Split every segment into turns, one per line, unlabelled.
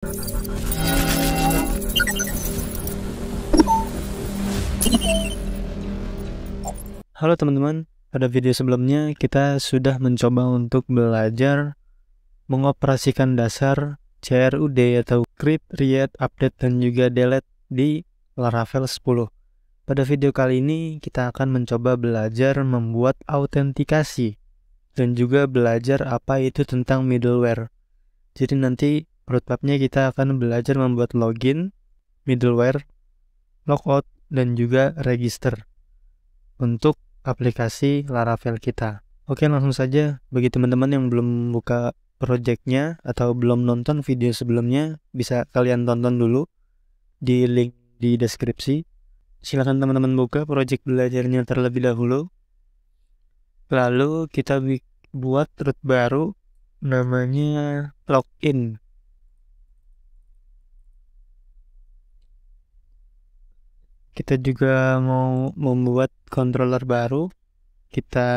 Halo teman-teman, pada video sebelumnya kita sudah mencoba untuk belajar mengoperasikan dasar CRUD atau create, read, update, dan juga delete di Laravel 10. Pada video kali ini kita akan mencoba belajar membuat autentikasi dan juga belajar apa itu tentang middleware. Jadi nanti roadmapnya kita akan belajar membuat login, middleware, logout, dan juga register untuk aplikasi Laravel kita. Oke, langsung saja. Bagi teman-teman yang belum buka projectnya atau belum nonton video sebelumnya, bisa kalian tonton dulu di link di deskripsi. Silahkan teman-teman buka project belajarnya terlebih dahulu. Lalu kita buat root baru namanya login. Kita juga mau membuat controller baru. Kita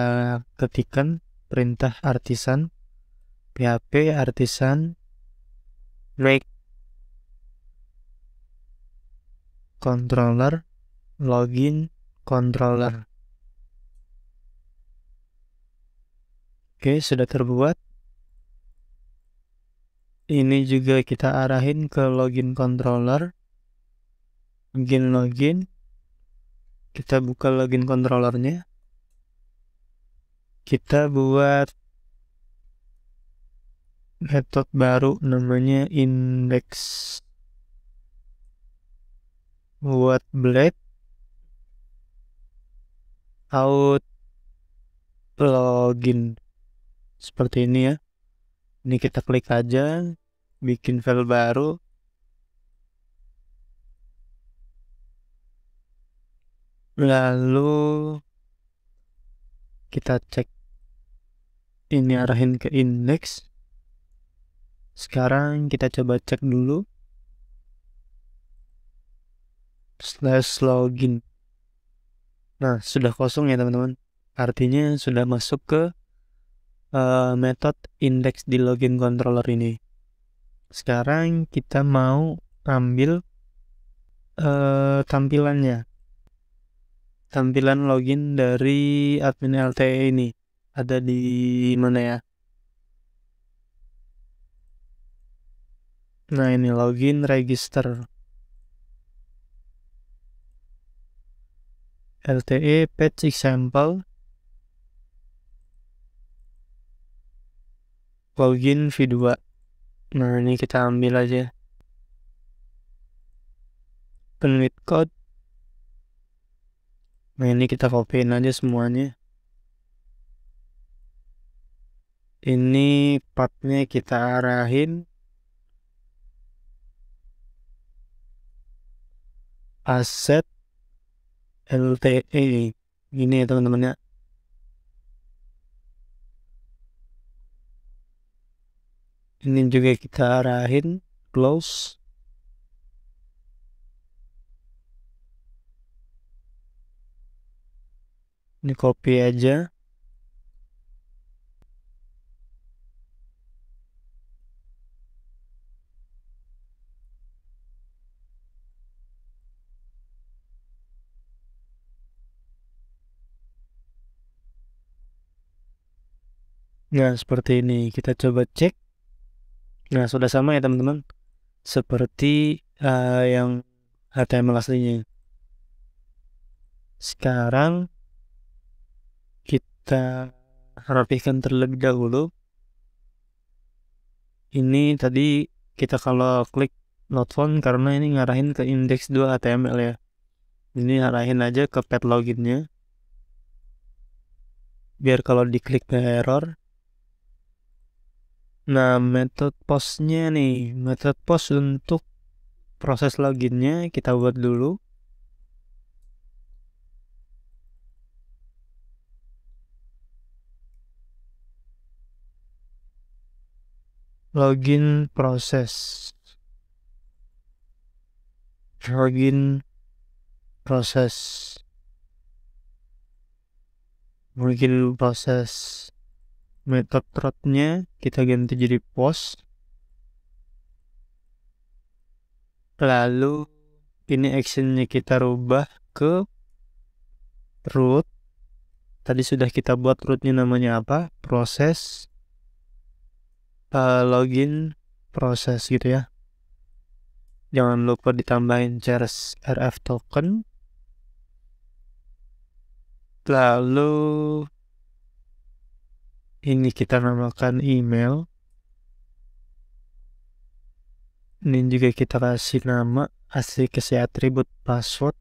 ketikkan perintah artisan php artisan make controller login controller. Oke, sudah terbuat. Ini juga kita arahin ke login controller. Login. Kita buka login controllernya. Kita buat metode baru namanya index. Buat blade out login seperti ini ya. Ini kita klik aja, bikin file baru. Lalu kita cek, ini arahin ke index. Sekarang kita coba cek dulu /login. Nah, sudah kosong ya teman-teman. Artinya sudah masuk ke metode index di login controller ini. Sekarang kita mau ambil tampilannya. Tampilan login dari admin LTE ini ada di mana ya? Nah, ini login register LTE patch example login v2. Nah, ini kita ambil aja penulis code. Nah, ini kita copyin aja semuanya. Ini partnya kita arahin asset LTE. Ini ya teman-teman ya. Ini juga kita arahin close. Ini copy aja. Nah, seperti ini. Kita coba cek. Nah, sudah sama ya teman-teman. Seperti yang HTML aslinya. Sekarang kita rapihkan terlebih dahulu. Ini tadi kita kalau klik not found karena ini ngarahin ke index 2 HTML ya. Ini arahin aja ke pet loginnya. Biar kalau diklik ke error. Nah, metode postnya nih. Metode post untuk proses loginnya kita buat dulu. Login proses. Login proses. Login proses. Metode thread-nya kita ganti jadi post. Lalu ini actionnya kita rubah ke root. Tadi sudah kita buat rootnya namanya apa? Proses login proses gitu ya. Jangan lupa ditambahin chars rf token. Lalu ini kita namakan email. Ini juga kita kasih nama, kasih atribut password.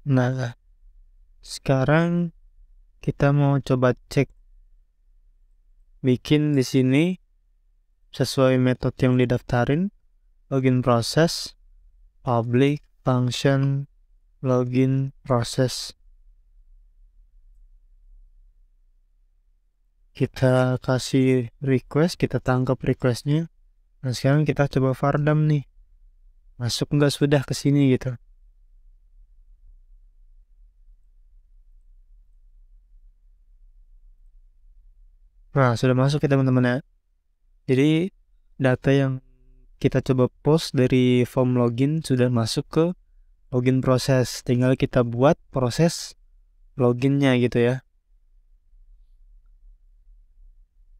Nah, sekarang kita mau coba cek bikin di sini sesuai metode yang didaftarin. Login proses, public function, login proses. Kita kasih request, kita tangkap requestnya. Nah, sekarang kita coba vardam nih. Masuk nggak sudah ke sini gitu. Nah, sudah masuk ya teman-teman ya. Jadi data yang kita coba post dari form login sudah masuk ke login proses. Tinggal kita buat proses loginnya gitu ya.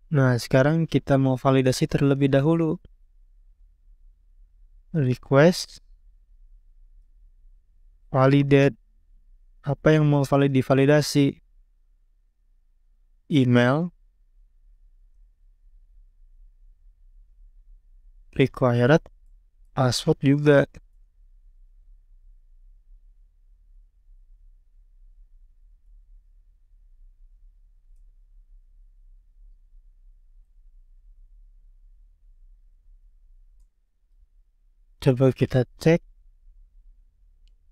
Nah, sekarang kita mau validasi terlebih dahulu. Request validate. Apa yang mau divalidasi? Email, required, password juga. Coba kita cek.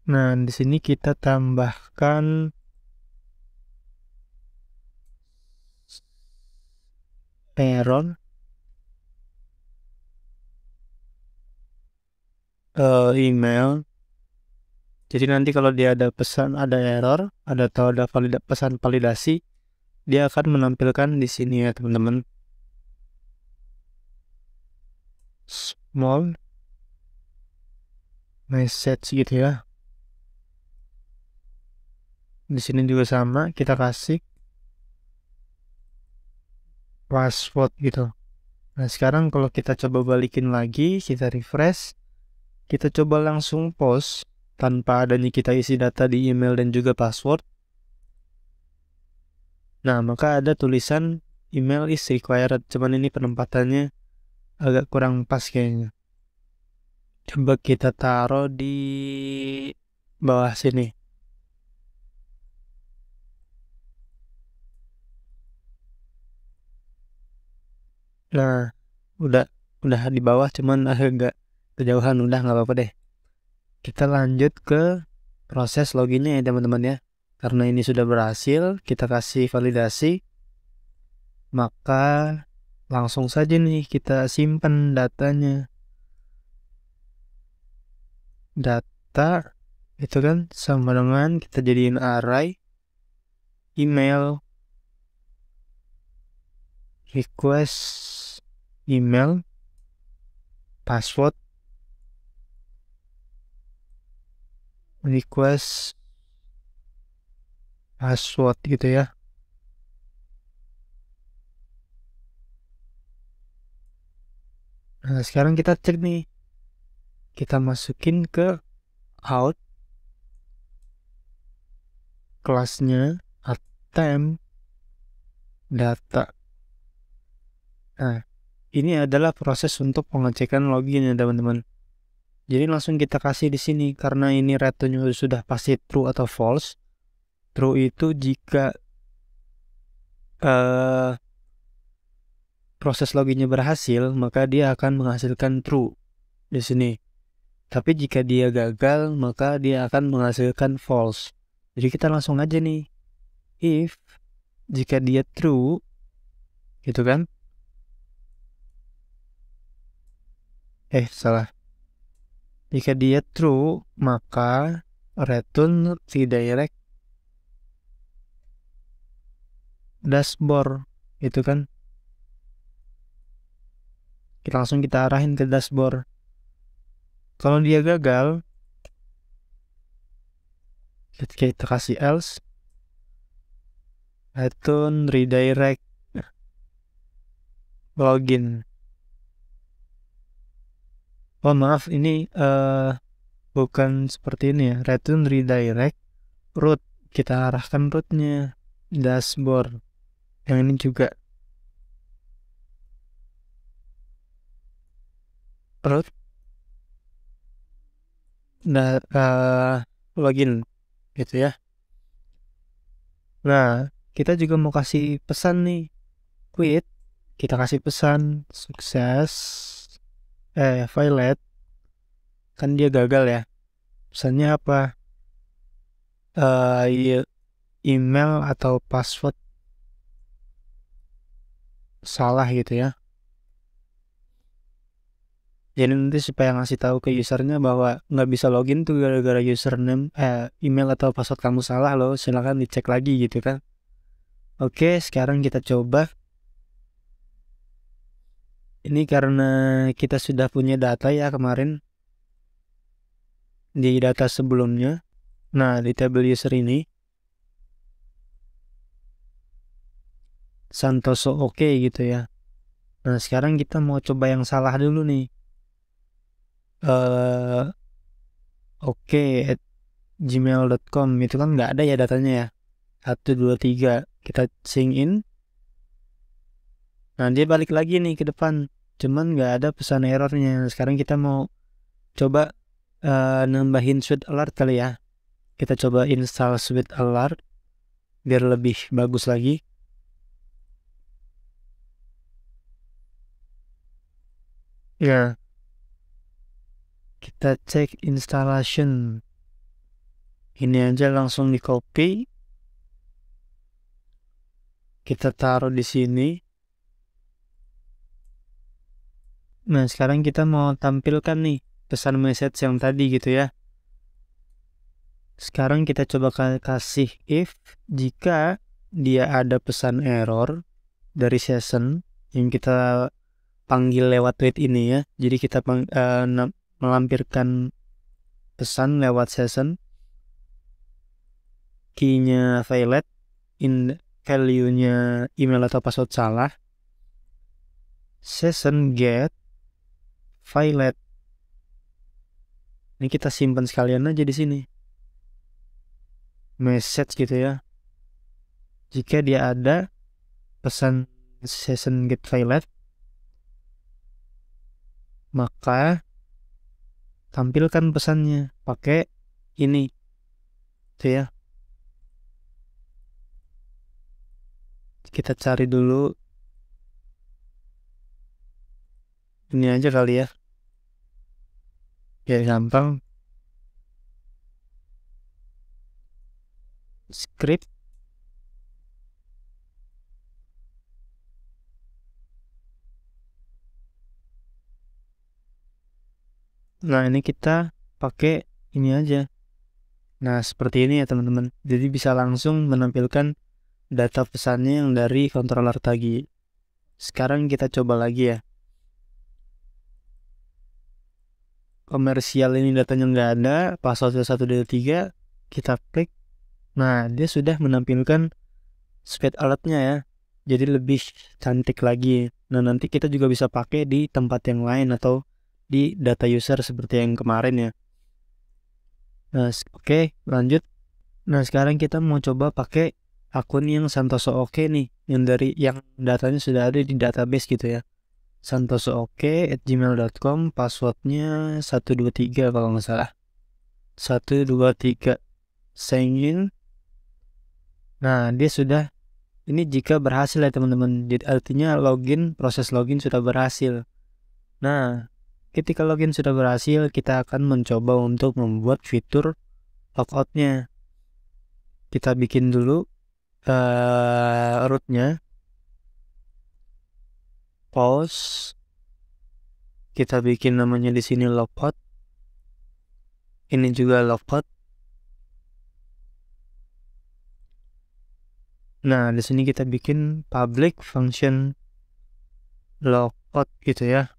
Nah, di sini kita tambahkan error email. Jadi nanti kalau dia ada pesan, ada error, atau ada pesan validasi, dia akan menampilkan di sini ya teman-teman. Small message gitu ya. Di sini juga sama, kita kasih password gitu. Nah, sekarang kalau kita coba balikin lagi, kita refresh, kita coba langsung post tanpa adanya kita isi data di email dan juga password. Nah, maka ada tulisan email is required, cuman ini penempatannya agak kurang pas kayaknya. Coba kita taruh di bawah sini. Nah, udah di bawah, cuman agak kejauhan, udah nggak apa-apa deh. Kita lanjut ke proses loginnya ya teman-teman ya. Karena ini sudah berhasil, kita kasih validasi, maka langsung saja nih kita simpan datanya. Data itu kan sama dengan kita jadiin array email, request email, password, request password gitu ya. Nah, sekarang kita cek nih. Kita masukin ke out kelasnya attempt data. Nah, ini adalah proses untuk pengecekan login ya teman-teman. Jadi langsung kita kasih di sini karena ini return-nya sudah pasti true atau false. True itu jika proses loginnya berhasil, maka dia akan menghasilkan true di sini. Tapi jika dia gagal, maka dia akan menghasilkan false. Jadi kita langsung aja nih, if jika dia true, gitu kan? Salah. Jika dia true, maka return redirect dashboard itu kan. Langsung kita arahin ke dashboard. Kalau dia gagal, kita kasih else, return redirect login. Oh maaf, ini bukan seperti ini ya. Return redirect root, kita arahkan rootnya dashboard. Yang ini juga root login gitu ya. Nah, kita juga mau kasih pesan nih, quit. Kita kasih pesan sukses violet, kan dia gagal ya. Pesannya apa? Email atau password salah gitu ya. Jadi nanti supaya ngasih tahu ke usernya bahwa nggak bisa login tuh gara-gara username, email atau password kamu salah loh, silakan dicek lagi gitu kan. Oke, sekarang kita coba. Ini karena kita sudah punya data ya kemarin di data sebelumnya. Nah, di tabel user ini Santoso oke gitu ya. Nah, sekarang kita mau coba yang salah dulu nih. Oke at gmail.com itu kan nggak ada ya datanya ya. 1, 2, 3 kita sign in. Nah, dia balik lagi nih ke depan. Cuman nggak ada pesan errornya. Sekarang kita mau coba nambahin sweet alert kali ya. Kita coba install sweet alert biar lebih bagus lagi. Ya, kita cek installation. Ini aja langsung di copy. Kita taruh di sini. Nah, sekarang kita mau tampilkan nih pesan message yang tadi gitu ya. Sekarang kita coba kasih if jika dia ada pesan error dari session yang kita panggil lewat tweet ini ya. Jadi kita melampirkan pesan lewat session, key-nya violet, value-nya email atau password salah, session get violet. Ini kita simpan sekalian aja di sini. Message gitu ya. Jika dia ada pesan session get violet, maka tampilkan pesannya pakai ini tuh ya. Kita cari dulu ini aja kali ya, biar gampang. Script. Nah, ini kita pakai ini aja. Nah, seperti ini ya teman-teman. Jadi bisa langsung menampilkan data pesannya yang dari controller tadi. Sekarang kita coba lagi ya. Komersial ini datanya nggak ada, password 1, 2, 3, kita klik. Nah, dia sudah menampilkan speed alertnya ya. Jadi lebih cantik lagi. Nah, nanti kita juga bisa pakai di tempat yang lain atau di data user seperti yang kemarin ya. Nah, oke, lanjut. Nah, sekarang kita mau coba pakai akun yang Santoso oke nih, yang datanya sudah ada di database gitu ya. santosooke@gmail.com, passwordnya 123 kalau nggak salah. 123 sign in. Nah, dia sudah, ini jika berhasil ya teman-teman. Jadi artinya proses login sudah berhasil. Nah, ketika login sudah berhasil, kita akan mencoba untuk membuat fitur logoutnya. Kita bikin dulu rootnya, pause. Kita bikin namanya di sini logout. Ini juga logout. Nah, di sini kita bikin public function logout gitu ya.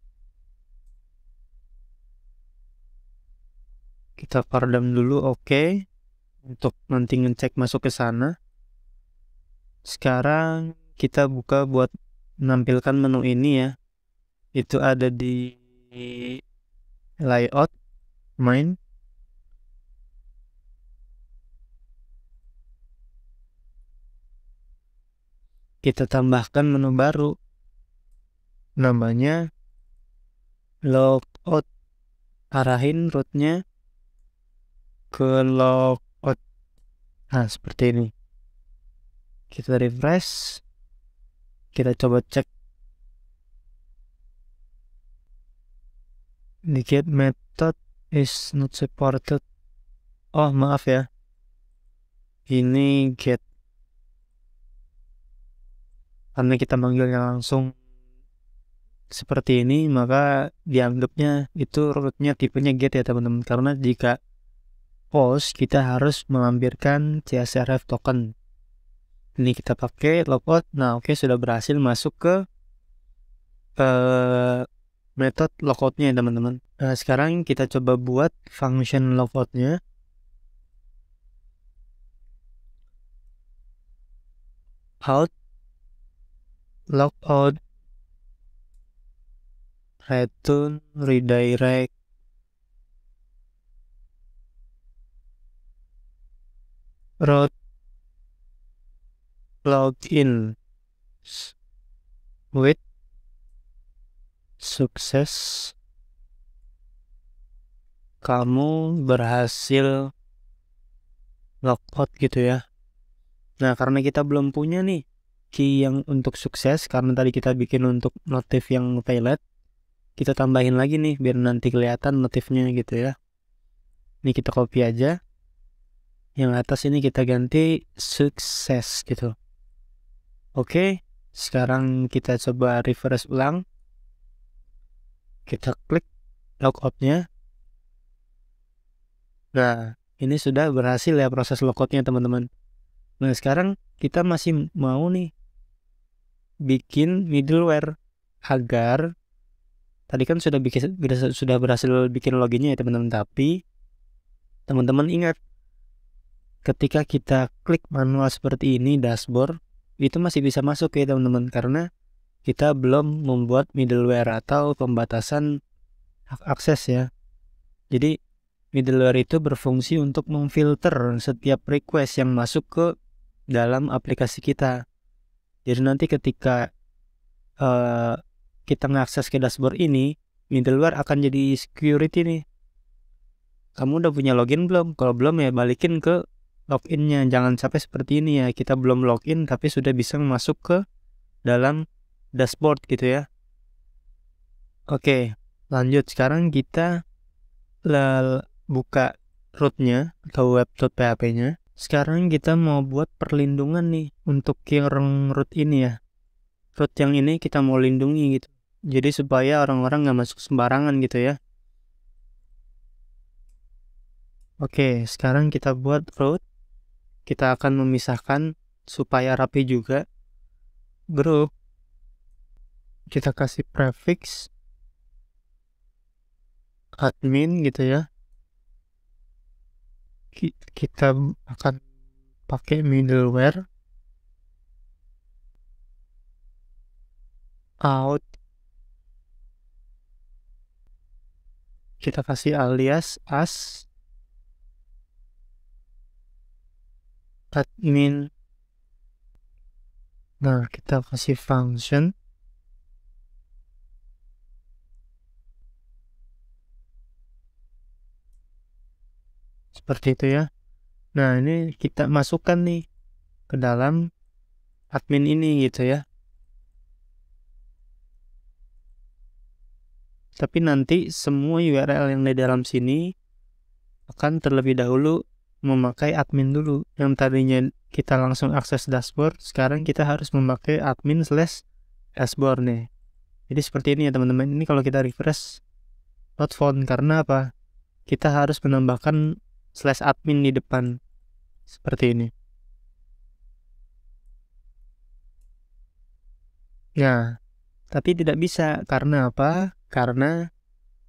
Kita pardam dulu, oke. Untuk nanti ngecek masuk ke sana. Sekarang kita buka buat menampilkan menu ini ya. Itu ada di layout, main. Kita tambahkan menu baru. Namanya logout. Arahin rootnya ke logout. Nah, seperti ini. Kita refresh. Kita coba cek. The get method is not supported. Oh, maaf ya. Ini get. Karena kita manggilnya langsung seperti ini, maka dianggapnya itu rootnya tipenya get ya teman-teman. Karena jika post, kita harus melampirkan CSRF token. Ini kita pakai logout. Nah, oke, sudah berhasil masuk ke method logoutnya ya teman-teman. Nah, sekarang kita coba buat function logoutnya. Out logout return redirect root login with sukses, kamu berhasil logout gitu ya. Nah, karena kita belum punya nih key yang untuk sukses, karena tadi kita bikin untuk notif yang valid, kita tambahin lagi nih biar nanti kelihatan notifnya gitu ya. Ini kita copy aja. Yang atas ini kita ganti sukses gitu. Oke, sekarang kita coba refresh ulang. Kita klik logoutnya. Nah, ini sudah berhasil ya proses logoutnya teman-teman. Nah, sekarang kita masih mau nih bikin middleware agar tadi kan sudah berhasil bikin loginnya ya teman-teman, tapi teman-teman ingat ketika kita klik manual seperti ini dashboard itu masih bisa masuk ya teman-teman, karena kita belum membuat middleware atau pembatasan hak akses ya. Jadi middleware itu berfungsi untuk memfilter setiap request yang masuk ke dalam aplikasi kita. Jadi nanti ketika kita mengakses ke dashboard ini, middleware akan jadi security nih. Kamu udah punya login belum? Kalau belum ya balikin ke loginnya. Jangan sampai seperti ini ya, kita belum login tapi sudah bisa masuk ke dalam dashboard gitu ya. Oke, lanjut. Sekarang kita buka rootnya atau web.php-nya. Sekarang kita mau buat perlindungan nih untuk yang root ini ya. Root yang ini kita mau lindungi gitu. Jadi supaya orang-orang nggak masuk sembarangan gitu ya. Oke, sekarang kita buat root. Kita akan memisahkan supaya rapi juga. Group. Kita kasih prefix admin gitu ya. Kita akan pakai middleware out. Kita kasih alias as admin. Nah, kita kasih function. Seperti itu ya. Nah, ini kita masukkan nih ke dalam admin ini gitu ya. Tapi nanti semua URL yang di dalam sini akan terlebih dahulu memakai admin dulu. Yang tadinya kita langsung akses dashboard, sekarang kita harus memakai admin/dashboard nih. Jadi seperti ini ya teman-teman. Ini kalau kita refresh not found, karena apa? Kita harus menambahkan /admin di depan. Seperti ini. Nah, tapi tidak bisa. Karena apa? Karena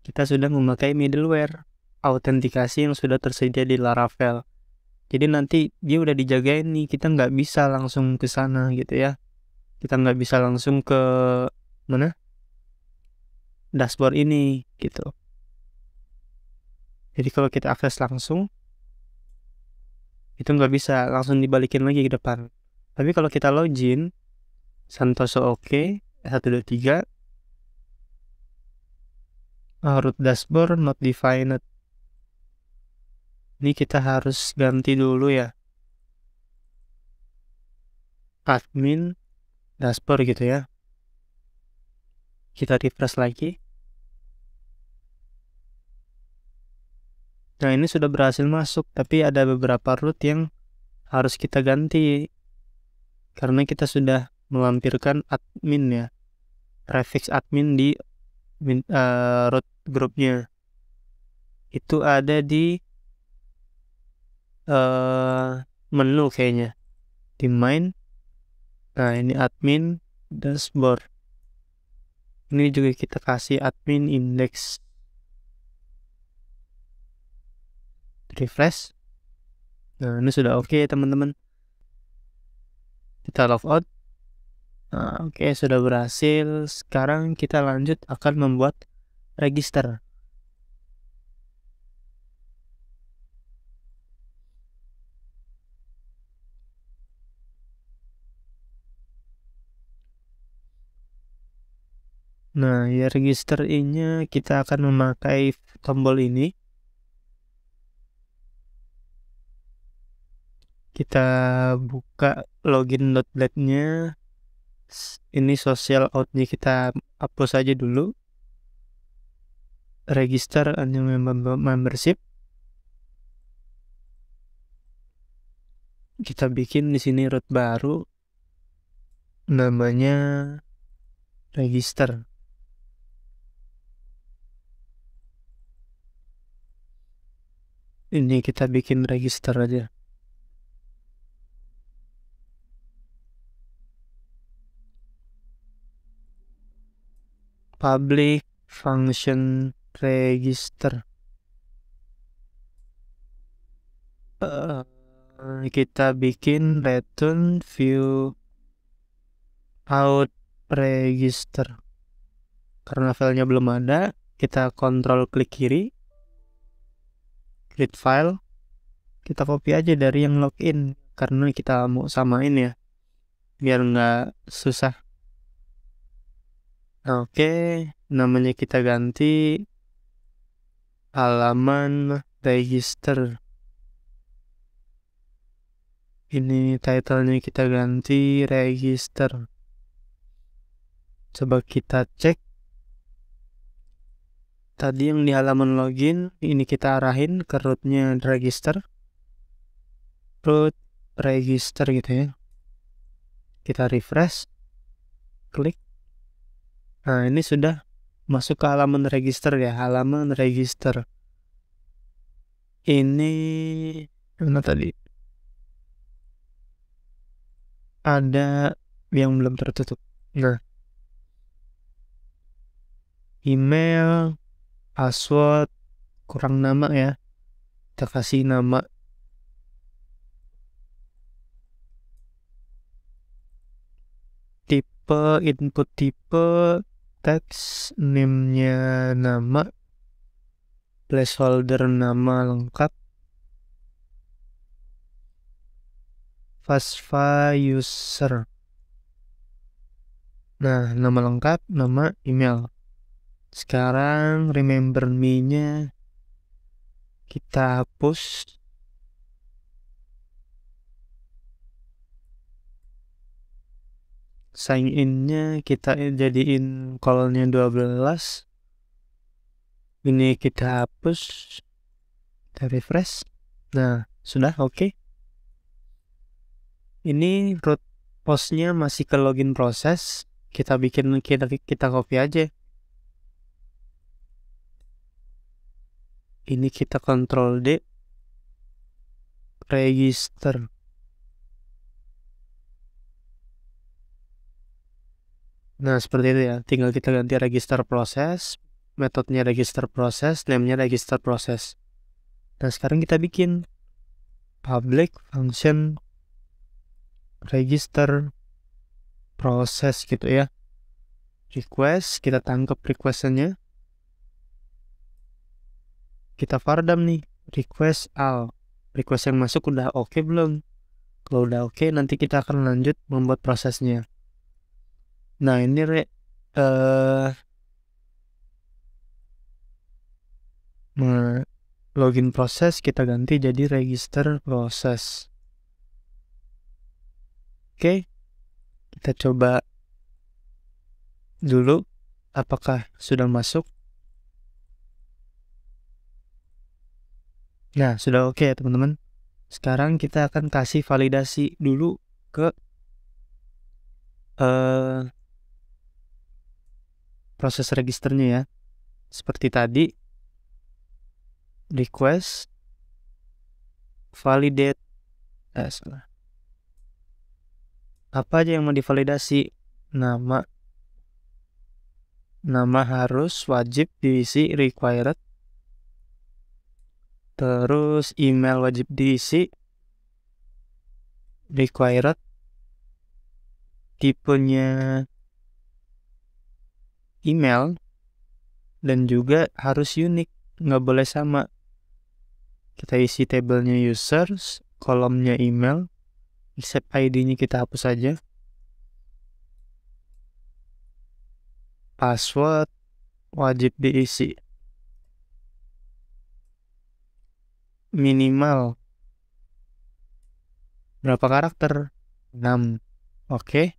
kita sudah memakai middleware autentikasi yang sudah tersedia di Laravel. Jadi nanti dia udah dijagain nih, kita nggak bisa langsung ke sana gitu ya. Kita nggak bisa langsung ke mana? Dashboard ini gitu. Jadi kalau kita akses langsung, itu nggak bisa langsung dibalikin lagi ke depan. Tapi kalau kita login, Santoso oke, 123, root dashboard not defined. Ini kita harus ganti dulu ya. Admin dashboard gitu ya. Kita refresh lagi. Nah, ini sudah berhasil masuk, tapi ada beberapa root yang harus kita ganti karena kita sudah melampirkan admin ya, prefix admin di root grupnya. Itu ada di menu kayaknya, di main. Nah, ini admin dashboard. Ini juga kita kasih admin index. Refresh. Nah, ini sudah oke teman-teman. Kita logout. Nah, oke, sudah berhasil. Sekarang kita lanjut akan membuat register. Nah, ya register ini kita akan memakai tombol ini. Kita buka login.let-nya. Ini social out-nya kita hapus aja dulu. Register a new membership. Kita bikin di sini root baru. Namanya register. Ini kita bikin register aja. Public function register. Kita bikin return view out register. Karena filenya belum ada, kita kontrol klik kiri, create file, kita copy aja dari yang login karena kita mau samain ya, biar nggak susah. Oke, namanya kita ganti halaman register. Ini titlenya kita ganti register. Coba kita cek. Tadi yang di halaman login, ini kita arahin ke rootnya register. Root register gitu ya. Kita refresh. Klik. Nah, ini sudah masuk ke halaman register ya. Halaman register. Ini mana tadi? Ada yang belum tertutup. Nah, email, password, kurang nama ya. Kita kasih nama. Tipe, input tipe, teks, name-nya nama, placeholder nama lengkap, FASFA user. Nah, nama lengkap, nama, email. Sekarang remember me-nya kita hapus. Sign in-nya kita jadiin call-nya 12. Ini kita hapus. Kita refresh. Nah, sudah oke. Ini root post-nya masih ke login proses. Kita bikin, kita copy aja. Ini kita Ctrl D, register. Nah, seperti itu ya. Tinggal kita ganti register proses, metodenya register proses, name-nya register proses. Nah, sekarang kita bikin public function register proses gitu ya. Request, kita tangkap request-nya. Kita vardam nih, request all. Request yang masuk udah oke belum? Kalau udah oke, nanti kita akan lanjut membuat prosesnya. Nah, ini login proses kita ganti jadi register proses. Oke, kita coba dulu apakah sudah masuk. Nah, sudah oke ya teman-teman. Sekarang kita akan kasih validasi dulu ke proses registernya ya. Seperti tadi, request validate apa aja yang mau divalidasi? Nama harus wajib diisi required, terus email wajib diisi required, tipenya email, dan juga harus unik, nggak boleh sama. Kita isi tabelnya users, kolomnya email, accept ID-nya kita hapus saja. Password wajib diisi. Minimal berapa karakter? 6. Oke.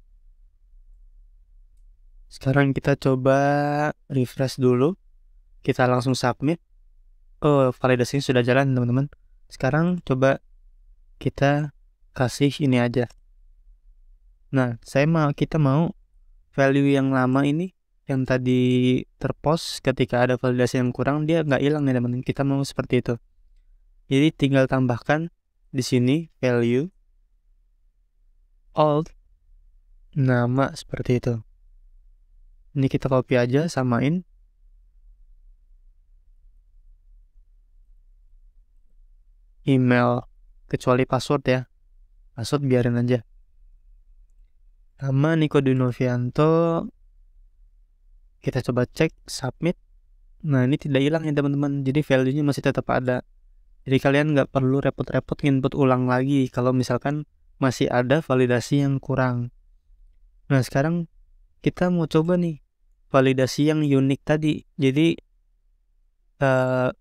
Sekarang kita coba refresh dulu. Kita langsung submit. Oh, validasinya sudah jalan teman-teman. Sekarang coba kita kasih ini aja. Nah, kita mau value yang lama ini, yang tadi terpost ketika ada validasi yang kurang, dia nggak hilang ya teman-teman. Kita mau seperti itu. Jadi tinggal tambahkan di sini value old nama seperti itu. Ini kita copy aja, samain. Email kecuali password ya. Password biarin aja. Nama Niko Dunovianto. Kita coba cek submit. Nah, ini tidak hilang ya teman-teman. Jadi value-nya masih tetap ada. Jadi kalian nggak perlu repot-repot input ulang lagi kalau misalkan masih ada validasi yang kurang. Nah, sekarang kita mau coba nih validasi yang unik tadi. Jadi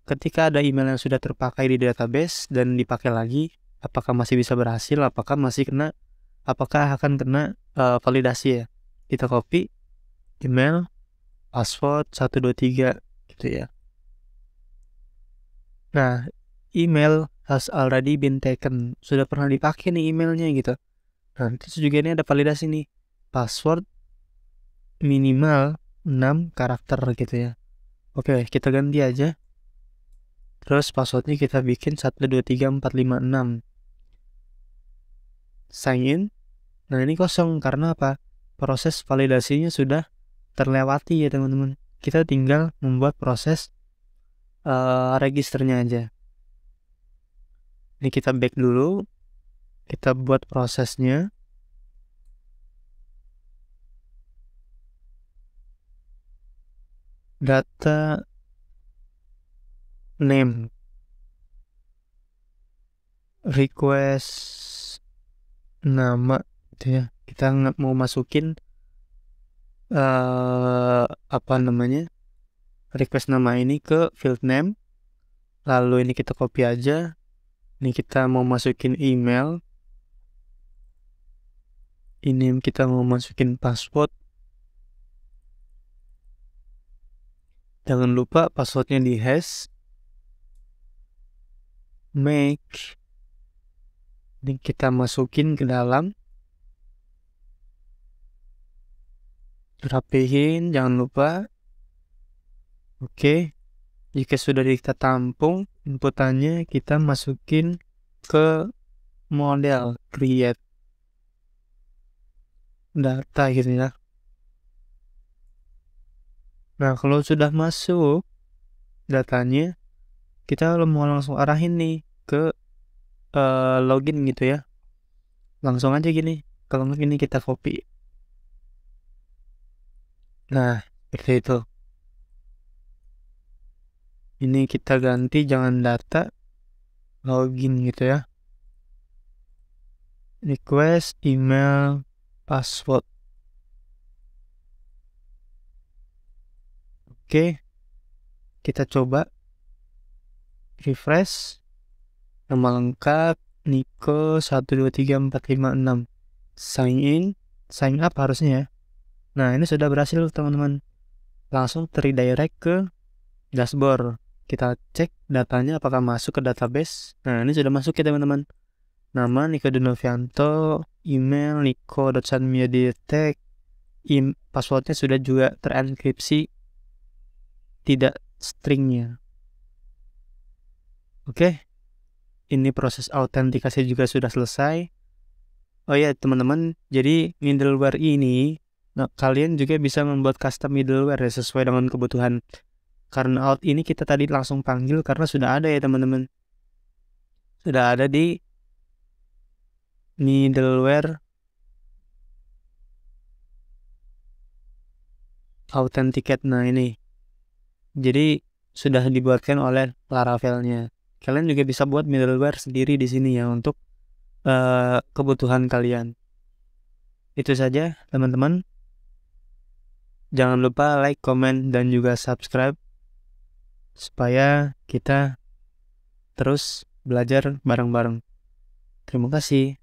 ketika ada email yang sudah terpakai di database dan dipakai lagi, apakah masih bisa berhasil? Apakah akan kena validasi ya? Kita copy email, password 123 gitu ya. Nah, email has already been taken. Sudah pernah dipakai nih emailnya gitu. Nah, terus juga ini ada validasi nih. Password minimal 6 karakter gitu ya. Oke, kita ganti aja. Terus passwordnya kita bikin 123456. Sign in. Nah, ini kosong karena apa? Proses validasinya sudah terlewati ya teman-teman. Kita tinggal membuat proses registernya aja. Ini kita back dulu. Kita buat prosesnya. Data name request nama gitu ya. Kita mau masukin apa namanya, request nama ini ke field name. Lalu ini kita copy aja. Ini kita mau masukin email. Ini kita mau masukin password. Jangan lupa passwordnya di hash. Make. Ini kita masukin ke dalam. Rapihin, jangan lupa. Oke. Jika sudah kita tampung inputannya, kita masukin ke model create data gitu ya. Nah, kalau sudah masuk datanya, kita mau langsung arahin nih ke login gitu ya. Langsung aja gini. Kalau gini kita copy. Nah, seperti itu. Ini kita ganti jangan data login gitu ya. Request email password. Oke. Kita coba refresh. Nama lengkap Niko 123456. Sign in, sign up harusnya ya. Nah, ini sudah berhasil teman-teman. Langsung terredirect ke dashboard. Kita cek datanya apakah masuk ke database. Nah, ini sudah masuk ya teman-teman. Nama Niko Dinovianto, email niko.sanmiadetek, passwordnya sudah juga terenkripsi, tidak stringnya. Oke, ini proses autentikasi juga sudah selesai. Oh ya teman-teman, jadi middleware ini, nah, kalian juga bisa membuat custom middleware ya, sesuai dengan kebutuhan. Karena out ini kita tadi langsung panggil karena sudah ada ya teman-teman. Sudah ada di middleware authenticate. Nah ini, jadi sudah dibuatkan oleh Laravel-nya. Kalian juga bisa buat middleware sendiri di sini ya untuk kebutuhan kalian. Itu saja teman-teman. Jangan lupa like, comment, dan juga subscribe supaya kita terus belajar bareng-bareng. Terima kasih.